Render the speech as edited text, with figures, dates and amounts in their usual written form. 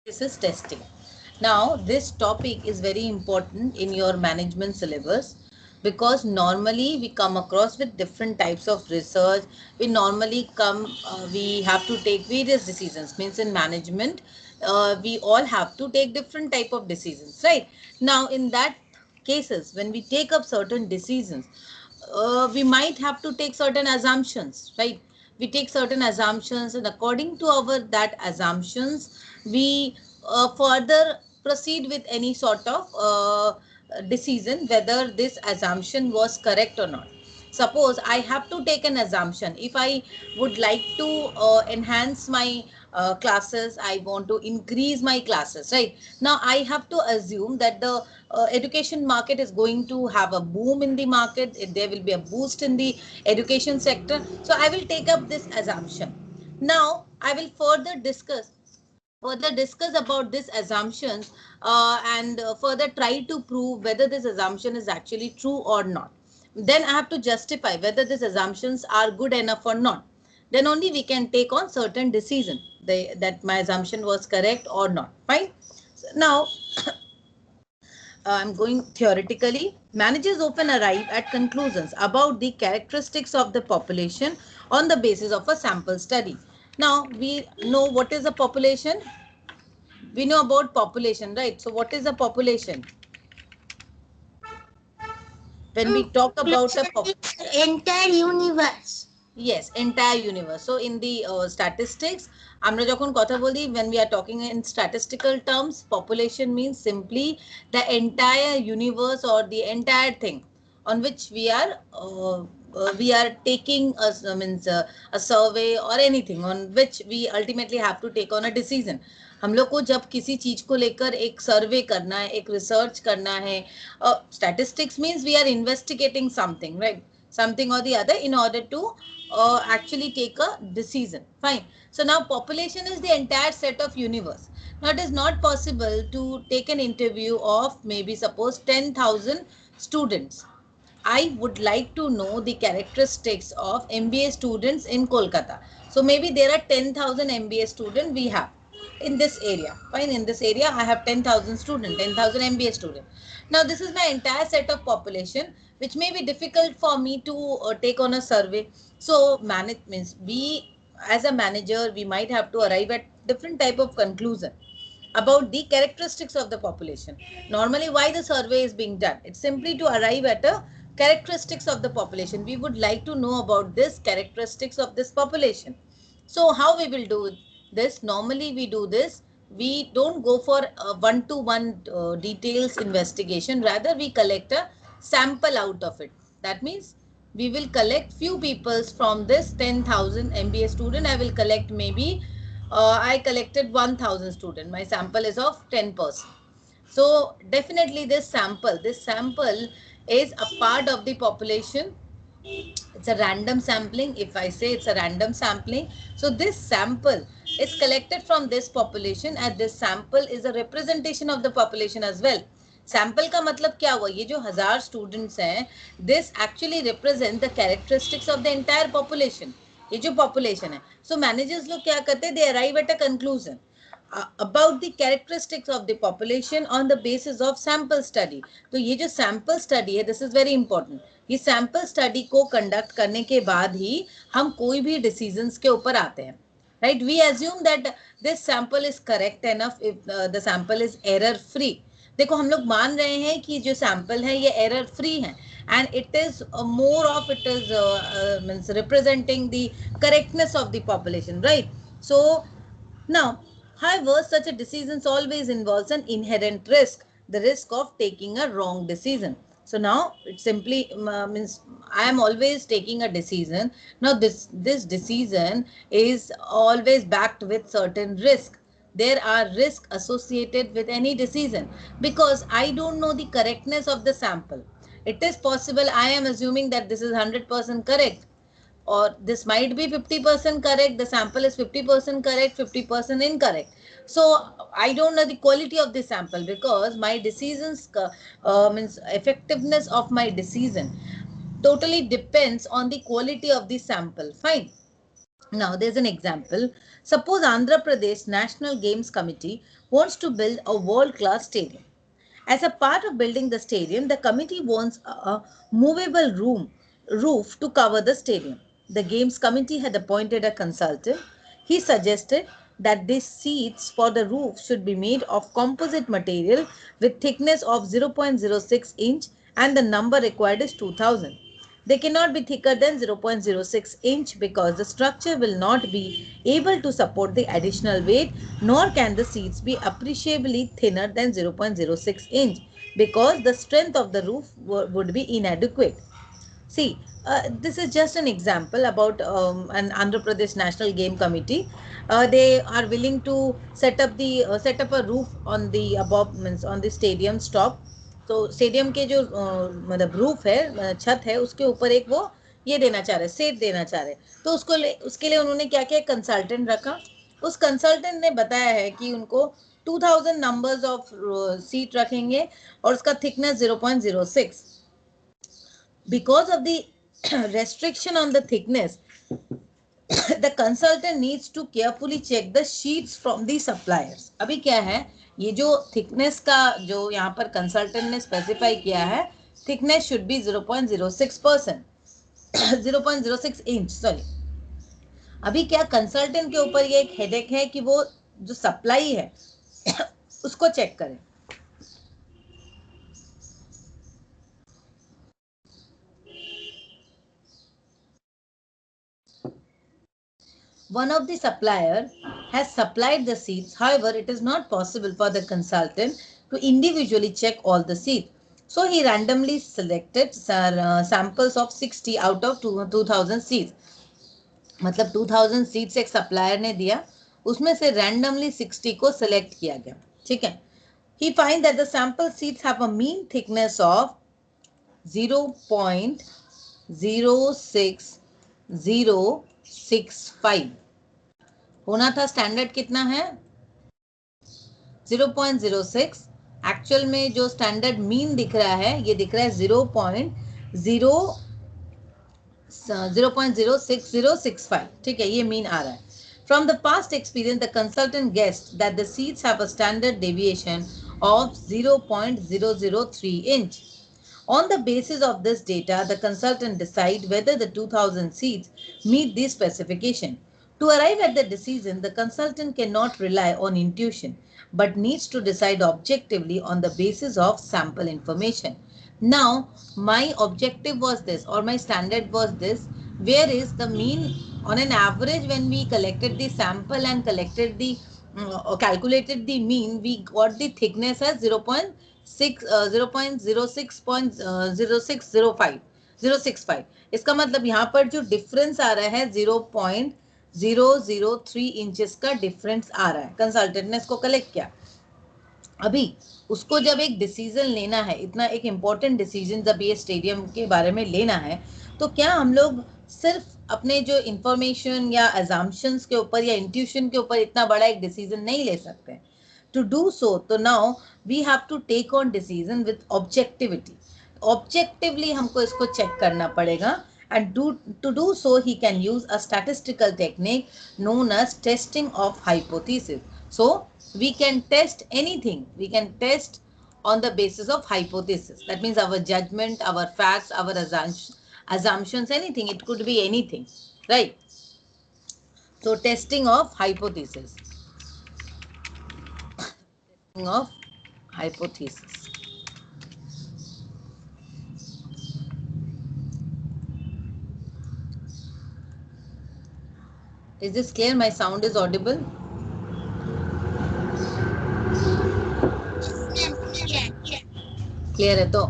hypothesis testing. Now, this topic is very important in your management syllabus because normally we come across with different types of research. We have to take various decisions. Means in management, we all have to take different type of decisions, right? Now, in that cases, when we take up certain decisions, we might have to take certain assumptions, right? We take certain assumptions, and according to our that assumptions, we further proceed with any sort of decision whether this assumption was correct or not. Suppose I have to take an assumption. If I would like to enhance my classes, I want to increase my classes, right? Now I have to assume that the education market is going to have a boom in the market. There will be a boost in the education sector. So I will take up this assumption. Now I will further discuss about these assumptions, and further try to prove whether this assumption is actually true or not. Then I have to justify whether these assumptions are good enough or not. Then only we can take on certain decision that my assumption was correct or not. Fine. So now I'm going theoretically. Managers often arrive at conclusions about the characteristics of the population on the basis of a sample study. Now we know what is a population. We know about population, right? So what is a population? When we talk about a entire universe. Yes, entire universe. So in the statistics, আমরা যখন কথা বলি, when we are talking in statistical terms, population means simply the entire universe or the entire thing on which we are taking a survey or anything on which we ultimately have to take on a decision. हम लोग को जब किसी चीज को लेकर एक सर्वे करना है, एक रिसर्च करना है, statistics means we are investigating something, right? Something or the other in order to actually take a decision. Fine. So now population is the entire set of universe. Now it is not possible to take an interview of maybe suppose 10,000 students. I would like to know the characteristics of MBA students in Kolkata. So maybe there are 10,000 MBA students we have in this area. Fine, in this area I have 10,000 students, 10,000 MBA students. Now this is my entire set of population, which may be difficult for me to take on a survey. So manage means we, as a manager, we might have to arrive at different type of conclusion about the characteristics of the population. Normally, why the survey is being done? It's simply to arrive at a characteristics of the population. We would like to know about this characteristics of this population. So how we will do this? Normally we do this. We don't go for a one-to-one details investigation. Rather, we collect a sample out of it. That means we will collect few peoples from this 10,000 MBA student. I will collect maybe I collected 1,000 student. My sample is of 10%. So definitely this sample is a part of the population. It's a random sampling. If I say it's a random sampling, so this sample is collected from this population, and this sample is a representation of the population as well. Sample का मतलब क्या हुआ? ये जो 1000 students हैं, this actually represent the characteristics of the entire population. ये जो population है, सो मैनेजर्स लोग क्या करते हैं? They arrive at a conclusion about the characteristics of the population on the basis of sample study. तो ये जो sample study है, this is very important. ये sample study को conduct करने के बाद ही हम कोई भी decisions के ऊपर आते हैं, right? We assume that this sample is correct enough if the sample is error free. देखो हम लोग मान रहे हैं कि जो sample है ये error free है, and it is means representing the correctness of the population, right? So now, however, such a decision always involves an inherent risk, the risk of taking a wrong decision. So now it simply means I am always taking a decision. Now this decision is always backed with certain risk. There are risks associated with any decision because I don't know the correctness of the sample. It is possible I am assuming that this is 100% correct, or this might be 50% correct. The sample is 50% correct, 50% incorrect. So I don't know the quality of the sample because my decisions means effectiveness of my decision totally depends on the quality of the sample. Fine. Now, there's an example. Suppose Andhra Pradesh National Games Committee wants to build a world-class stadium. As a part of building the stadium, the committee wants a movable roof to cover the stadium. The Games Committee had appointed a consultant. He suggested that the seats for the roof should be made of composite material with thickness of 0.06 inch and the number required is 2000. They cannot be thicker than 0.06 inch because the structure will not be able to support the additional weight, nor can the seats be appreciably thinner than 0.06 inch because the strength of the roof would be inadequate. See, this is just an example about an Andhra Pradesh National Game Committee. They are willing to set up a roof on the above means on the stadium top. तो stadium के जो मतलब roof है छत है उसके ऊपर एक वो ये देना चाह रहे सेट देना चाह रहे तो उसके लिए उन्होंने क्या किया कंसल्टेंट रखा उस कंसल्टेंट ने बताया है कि उनको 2000 नंबर्स ऑफ सीट रखेंगे और उसका thickness 0.06 because of the restriction on the thickness the consultant needs to carefully check the sheets from the suppliers. अभी क्या है ये जो thickness का जो यहाँ पर consultant ने specify किया है thickness should be 0.06% 0.06 inch sorry. अभी क्या consultant के ऊपर ये एक headache है कि वो जो supply है उसको check करें. One of the supplier has supplied the seats. However, it is not possible for the consultant to individually check all the seats. So he randomly selected samples of 60 out of 2000 seats. मतलब 2000 seats एक supplier ने दिया उसमें से randomly 60 को select किया गया ठीक है He finds that the sample seats have a mean thickness of 0.06065 होना था स्टैंडर्ड कितना है 0.06 एक्चुअल में जो स्टैंडर्ड मीन दिख रहा है ये दिख रहा है 0.06065 ठीक है ये मीन आ रहा है From the past experience, the consultant guessed that the seats have a standard deviation of 0.003 inch. On the basis of this data, the consultant decide whether the 2000 seats meet this specification. To arrive at the decision, the consultant cannot rely on intuition, but needs to decide objectively on the basis of sample information. Now, my objective was this or my standard was this, where is the mean on an average when we collected the sample and collected the calculated the mean, we got the thickness as 0.0605 इसका मतलब यहाँ पर जो difference आ रहा है 0.003 inches का difference आ रहा है कंसल्टेंट ने इसको कलेक्ट किया अभी उसको जब एक डिसीजन लेना है इतना एक इम्पोर्टेंट डिसीजन जब ये स्टेडियम के बारे में लेना है तो क्या हम लोग सिर्फ अपने जो इंफॉर्मेशन या अजम्पशंस के ऊपर या इंट्यूशन के ऊपर इतना बड़ा एक डिसीजन नहीं ले सकते टू डू सो तो now we have to take on decision with objectivity objectively हमको इसको चेक करना पड़ेगा and to do so he can use a statistical technique known as testing of hypothesis. So we can test anything, we can test on the basis of hypothesis. That means our judgment, our facts, our assumptions, anything, it could be anything, right? So testing of hypothesis. Testing of hypothesis. Is this clear? My sound is audible? Clear है तो